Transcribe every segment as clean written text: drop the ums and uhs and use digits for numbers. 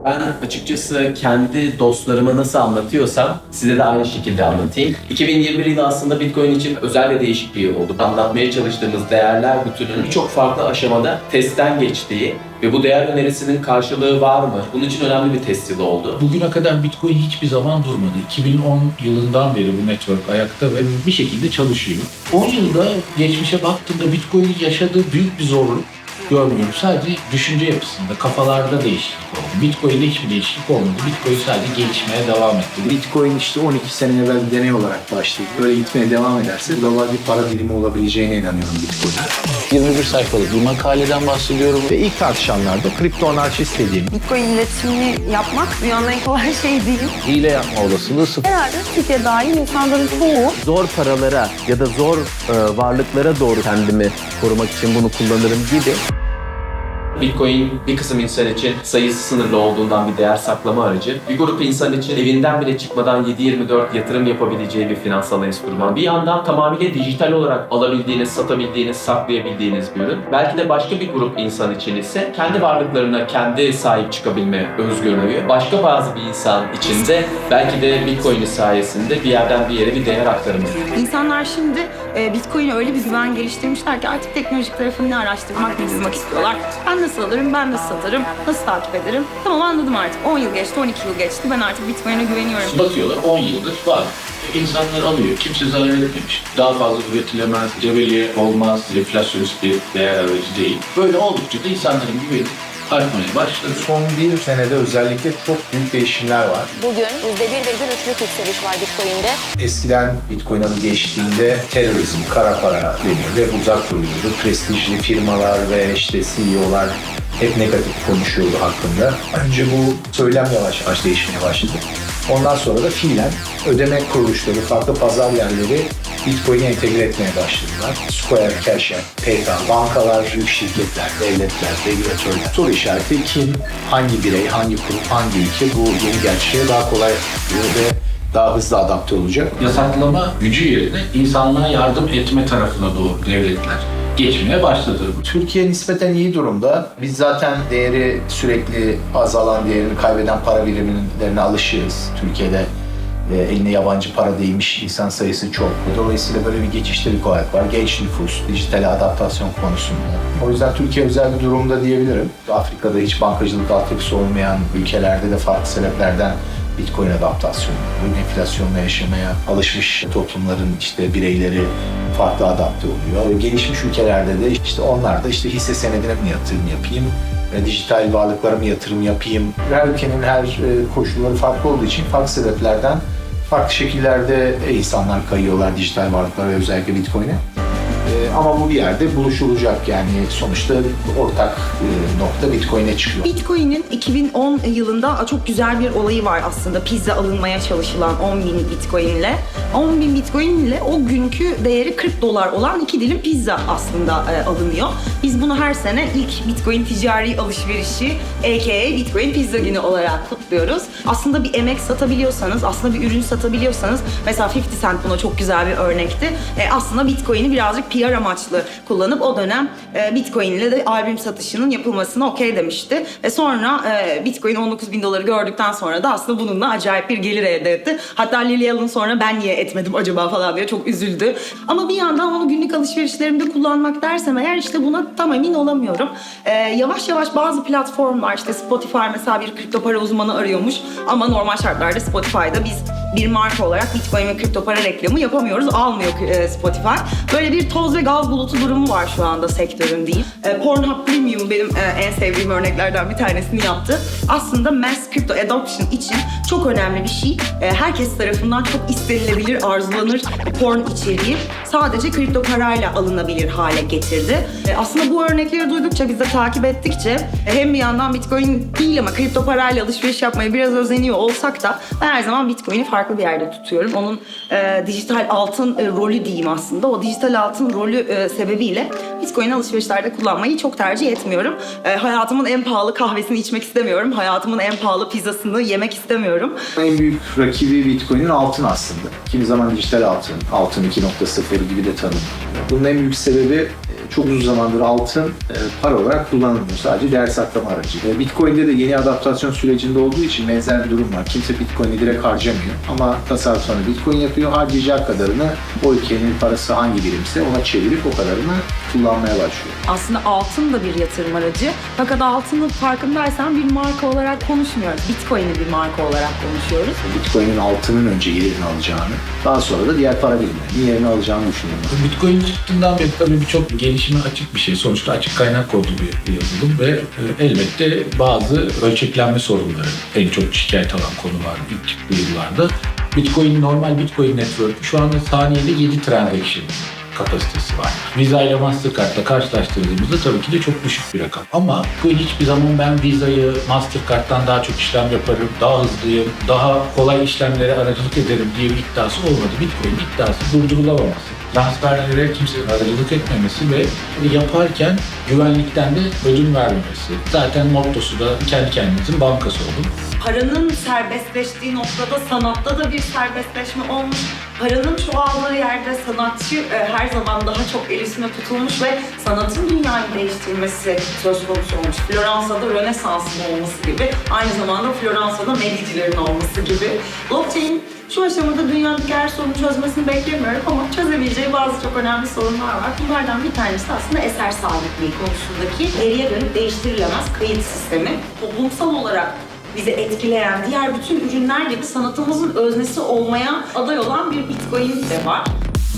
Ben açıkçası kendi dostlarıma nasıl anlatıyorsam size de aynı şekilde anlatayım. 2021 yılı aslında Bitcoin için özel ve değişik bir yıl oldu. Anlatmaya çalıştığımız değerler bütününün birçok farklı aşamada testten geçtiği ve bu değer önerisinin karşılığı var mı? Bunun için önemli bir test yılı oldu. Bugüne kadar Bitcoin hiçbir zaman durmadı. 2010 yılından beri bu network ayakta ve bir şekilde çalışıyor. 10 yılda geçmişe baktığında Bitcoin'in yaşadığı büyük bir zorluk görmüyorum. Sadece düşünce yapısında, kafalarda değişiklik oldu. Bitcoin'de hiçbir değişiklik olmadı. Bitcoin sadece gelişmeye devam etti. Bitcoin işte 12 sene evvel bir deney olarak başladı. Böyle gitmeye devam ederse global bir para birimi olabileceğine inanıyorum Bitcoin'e. 21 sayfalık bir makaleden bahsediyorum. Ve ilk tartışanlarda kripto anarşist dediğim Bitcoin iletişimini yapmak dünyanın en kolay şeyi değil. hile yapma olasılığı sıfır. Herhalde Türkiye dahil insanların çoğu Zor paralara ya da zor varlıklara doğru kendimi korumak için bunu kullanırım gibi. Bitcoin bir kısım insan için sayısı sınırlı olduğundan bir değer saklama aracı. Bir grup insan için evinden bile çıkmadan 7/24 yatırım yapabileceği bir finansal enstrüman. Bir yandan tamamıyla dijital olarak alabildiğiniz, satabildiğiniz, saklayabildiğiniz bir ürün. Belki de başka bir grup insan için ise kendi varlıklarına kendi sahip çıkabilme özgürlüğü. Başka bazı bir insan için de belki de Bitcoin'in sayesinde bir yerden bir yere bir değer aktarımı. İnsanlar şimdi Bitcoin'e öyle bir güven geliştirmişler ki artık teknolojik tarafını ne araştırmak ne bilmek istiyorlar. Ben nasıl alırım, ben nasıl satarım, nasıl takip ederim? Tamam anladım artık. 10 yıl geçti, 12 yıl geçti. Ben artık Bitcoin'e güveniyorum. Bakıyorlar 10 yıldır var. İnsanlar alıyor. Kimse zarar etmemiş. Daha fazla üretilemez, cebeli olmaz, enflasyonist bir değer aracı değil. Böyle oldukça da insanların güveni artmaya başladı. Son bir senede özellikle çok büyük değişimler var. Bugün %1,3'lük yükseliş var Bitcoin'de. Eskiden Bitcoin adı geçtiğinde terörizm, kara para deniyordu. Hep uzak duruyordu. Prestijli firmalar ve işte CEO'lar hep negatif konuşuyordu hakkında. Önce bu söylem yavaş yavaş değişmeye başladı. Ondan sonra da fiilen ödeme kuruluşları, farklı pazar yerleri Bitcoin'i entegre etmeye başladılar. Square, Cash App, PayPal, bankalar, büyük şirketler, devletler, regülatörler. Soru işareti kim, hangi birey, hangi kurum, hangi ülke bu yeni gerçeğe daha kolay ve daha hızlı adapte olacak. Yasaklama gücü yerine insanlığa yardım etme tarafına doğru devletler geçmeye başladı. Türkiye nispeten iyi durumda. Biz zaten değeri sürekli azalan, değerini kaybeden para birimlerine alışığız. Türkiye'de eline yabancı para değmiş insan sayısı çok. Dolayısıyla böyle bir geçişte bir kolaylık var. Genç nüfus, dijital adaptasyon konusunda. O yüzden Türkiye özel bir durumda diyebilirim. Afrika'da hiç bankacılık altyapısı olmayan ülkelerde de farklı sebeplerden Bitcoin adaptasyonu, enflasyonla yaşamaya alışmış toplumların işte bireyleri farklı adapte oluyor. Gelişmiş ülkelerde de işte onlar da işte hisse senedine mi yatırım yapayım, dijital varlıklara mı yatırım yapayım? Her ülkenin her koşulları farklı olduğu için farklı sebeplerden farklı şekillerde insanlar kayıyorlar dijital varlıklara ve özellikle Bitcoin'e. Ama bu bir yerde buluşulacak yani sonuçta ortak nokta Bitcoin'e çıkıyor. Bitcoin'in 2010 yılında çok güzel bir olayı var aslında. Pizza alınmaya çalışılan 10.000 Bitcoin ile. 10.000 Bitcoin ile o günkü değeri $40 olan 2 dilim pizza aslında alınıyor. Biz bunu her sene ilk Bitcoin ticari alışverişi a.k.a. Bitcoin Pizza Günü olarak kutluyoruz. Aslında bir emek satabiliyorsanız, aslında bir ürün satabiliyorsanız, mesela 50 Cent buna çok güzel bir örnekti. Aslında Bitcoin'i birazcık PR amaçlı kullanıp o dönem Bitcoin ile de albüm satışının yapılmasına okey demişti. Ve sonra Bitcoin $19.000 gördükten sonra da aslında bununla acayip bir gelir elde etti. Hatta Lily Allen sonra ben niye etmedim acaba falan diye çok üzüldü. Ama bir yandan onu günlük alışverişlerimde kullanmak dersem eğer işte buna tam emin olamıyorum. Yavaş yavaş bazı platformlar işte Spotify mesela bir kripto para uzmanı arıyormuş ama normal şartlarda Spotify'da biz bir marka olarak Bitcoin ve kripto para reklamı yapamıyoruz. Almıyor Spotify. Böyle bir toz ve gaz bulutu durumu var şu anda sektörün diyeyim. Pornhub Premium benim en sevdiğim örneklerden bir tanesini yaptı. Aslında mass crypto adoption için çok önemli bir şey. Herkes tarafından çok istenilebilir, arzulanır porn içeriği sadece kripto parayla alınabilir hale getirdi. Aslında bu örnekleri duydukça, biz de takip ettikçe hem bir yandan Bitcoin değil ama kripto parayla alışveriş yapmaya biraz özeniyor olsak da ben her zaman Bitcoin'i farklı bir yerde tutuyorum. Onun dijital altın rolü diyeyim aslında. O dijital altın rolü sebebiyle Bitcoin alışverişlerde kullanmayı çok tercih etmiyorum. Hayatımın en pahalı kahvesini içmek istemiyorum. Hayatımın en pahalı pizzasını yemek istemiyorum. En büyük rakibi Bitcoin'in altın aslında. Kimi zaman dijital altın, altın 2.0 gibi de tanımlanıyor. Bunun en büyük sebebi çok uzun zamandır altın para olarak kullanılmıyor. Sadece değer saklama aracı. Bitcoin'de de yeni adaptasyon sürecinde olduğu için benzer bir durum var. Kimse Bitcoin'i direkt harcamıyor ama tasarruf sonra Bitcoin yapıyor. Harcayacağı kadarını o ülkenin parası hangi birimse ona çevirip o kadarını kullanmaya başlıyor. Aslında altın da bir yatırım aracı. Fakat altının farkındaysan bir marka olarak konuşmuyoruz. Bitcoin'i bir marka olarak konuşuyoruz. Bitcoin'in altının önce yerini alacağını, daha sonra da diğer para birimlerinin yerini alacağını düşünüyorum. Bitcoin çıktığından beri tabii birçok gelişime açık bir şey. Sonuçta açık kaynak kodlu bir yazılım ve elbette bazı ölçeklenme sorunları en çok şikayet alan konu var ilk çıktığı yıllarda. Bitcoin, normal Bitcoin Network şu anda saniyede 7 transaction kapasitesi var. Visa ile Mastercard'la karşılaştırdığımızda tabii ki de çok düşük bir rakam. Ama Bitcoin hiçbir zaman ben Visa'yı Mastercard'dan daha çok işlem yaparım, daha hızlıyım, daha kolay işlemlere aracılık ederim diye bir iddiası olmadı. Bitcoin iddiası durdurulamaması. Transferlere kimsenin aracılık etmemesi ve yaparken güvenlikten de ödün vermemesi. Zaten mottosu da kendi kendinizin bankası olun. Paranın serbestleştiği noktada sanatta da bir serbestleşme olmuş. Paranın çoğaldığı yerde sanatçı her zaman daha çok el üstüne tutulmuş ve sanatın dünyayı değiştirmesi söz konusu olmuş. Floransa'da Rönesans'ın olması gibi, aynı zamanda Floransa'da Medici'lerin olması gibi. Blockchain şu aşamada dünyadaki her sorunu çözmesini beklemiyorum ama çözebileceği bazı çok önemli sorunlar var. Bunlardan bir tanesi aslında eser sahipliği konusundaki geriye dönüp değiştirilemez kayıt sistemi. Toplumsal olarak bizi etkileyen diğer bütün ürünler gibi sanatımızın öznesi olmaya aday olan bir Bitcoin de var.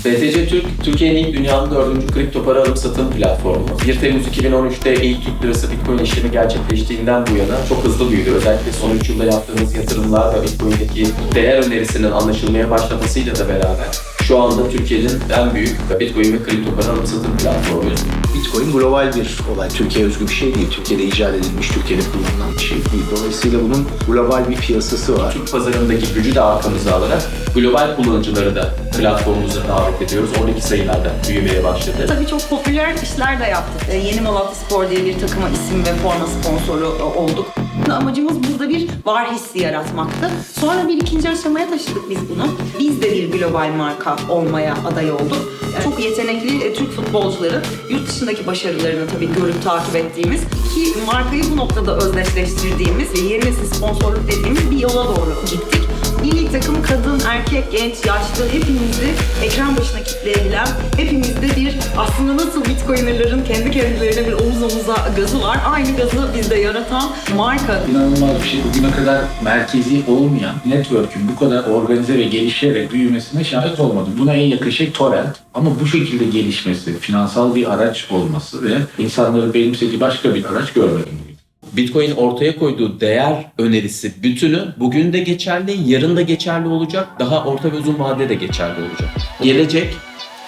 BTC Türk, Türkiye'nin ilk dünyanın 4. kripto para alım satım platformu. 1 Temmuz 2013'te ilk Türk lirası Bitcoin işlemi gerçekleştiğinden bu yana çok hızlı büyüdü. Özellikle son 3 yılda yaptığımız yatırımlar ve Bitcoin'deki değer önerisinin anlaşılmaya başlamasıyla da beraber şu anda Türkiye'nin en büyük Bitcoin ve kripto para alım satım platformuyuz. Bitcoin global bir olay. Türkiye özgü bir şey değil. Türkiye'de icat edilmiş, Türkiye'de kullanılan bir şey değil. Dolayısıyla bunun global bir piyasası var. Türk pazarındaki gücü de arkamıza alarak global kullanıcıları da platformumuza davet ediyoruz. 12 sayılarda büyümeye başladı. Tabii çok popüler işler de yaptık. Yeni Malatya Spor diye bir takıma isim ve forma sponsoru olduk. Amacımız burada bir var hissi yaratmaktı. Sonra bir ikinci aşamaya taşıdık biz bunu. Biz de bir global marka olmaya aday olduk. Yani çok yetenekli Türk futbolcuların yurt dışındaki başarılarını tabii görüp takip ettiğimiz, ki markayı bu noktada özdeşleştirdiğimiz ve yeni nesil sponsorluk dediğimiz bir yola doğru gittik. Milli takım kadın, erkek, genç, yaşlı hepimizi ekran başına kitleyebilen, hepimizde bir aslında nasıl Bitcoiner'ların kendi kendilerine bir omuz omuza gazı var. Aynı gazı bizde yaratan marka. İnanılmaz bir şey. Bugüne kadar merkezi olmayan network'ün bu kadar organize ve gelişerek büyümesine şahit olmadım. Buna en yakın şey torrent. Ama bu şekilde gelişmesi, finansal bir araç olması ve insanların benimsediği başka bir araç görmedim. Bitcoin ortaya koyduğu değer önerisi bütünü bugün de geçerli, yarın da geçerli olacak, daha orta ve uzun vadede de geçerli olacak. Gelecek,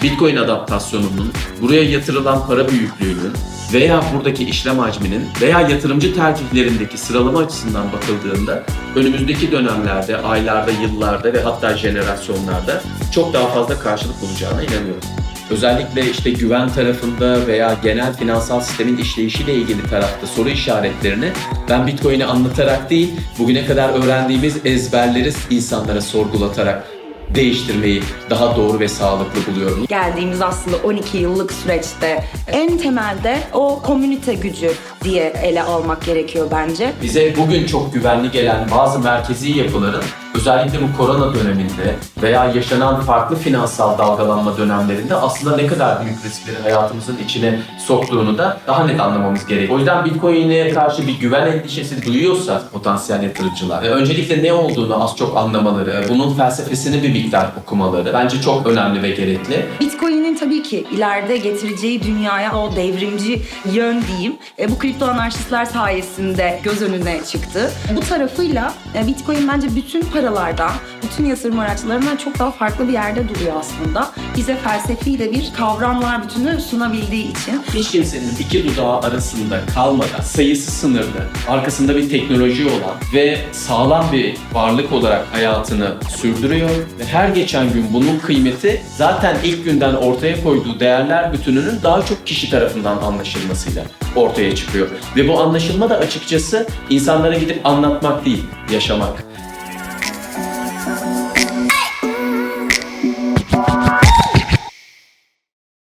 Bitcoin adaptasyonunun, buraya yatırılan para büyüklüğünün veya buradaki işlem hacminin veya yatırımcı tercihlerindeki sıralama açısından bakıldığında önümüzdeki dönemlerde, aylarda, yıllarda ve hatta jenerasyonlarda çok daha fazla karşılık bulacağına inanıyorum. Özellikle işte güven tarafında veya genel finansal sistemin işleyişiyle ilgili tarafta soru işaretlerini ben Bitcoin'i anlatarak değil, bugüne kadar öğrendiğimiz ezberleri insanlara sorgulatarak değiştirmeyi daha doğru ve sağlıklı buluyorum. Geldiğimiz aslında 12 yıllık süreçte en temelde o komünite gücü diye ele almak gerekiyor bence. Bize bugün çok güvenli gelen bazı merkezi yapıların özellikle bu korona döneminde veya yaşanan farklı finansal dalgalanma dönemlerinde aslında ne kadar büyük riskleri hayatımızın içine soktuğunu da daha net anlamamız gerekiyor. O yüzden Bitcoin'e karşı bir güven endişesi duyuyorsa potansiyel yatırımcılar, öncelikle ne olduğunu az çok anlamaları, bunun felsefesini bir miktar okumaları bence çok önemli ve gerekli. Bitcoin'in tabii ki ileride getireceği dünyaya o devrimci yön diyeyim, bu kripto anarşistler sayesinde göz önüne çıktı. Bu tarafıyla Bitcoin bence bütün paralardan, bütün yatırım araçlarından çok daha farklı bir yerde duruyor aslında. Bize felsefiyle bir kavramlar bütünü sunabildiği için. Hiç kimsenin iki dudağı arasında kalmadan, sayısı sınırlı, arkasında bir teknoloji olan ve sağlam bir varlık olarak hayatını sürdürüyor ve her geçen gün bunun kıymeti zaten ilk günden ortaya koyduğu değerler bütününün daha çok kişi tarafından anlaşılmasıyla ortaya çıkıyor. Ve bu anlaşılma da açıkçası insanlara gidip anlatmak değil, yaşamak.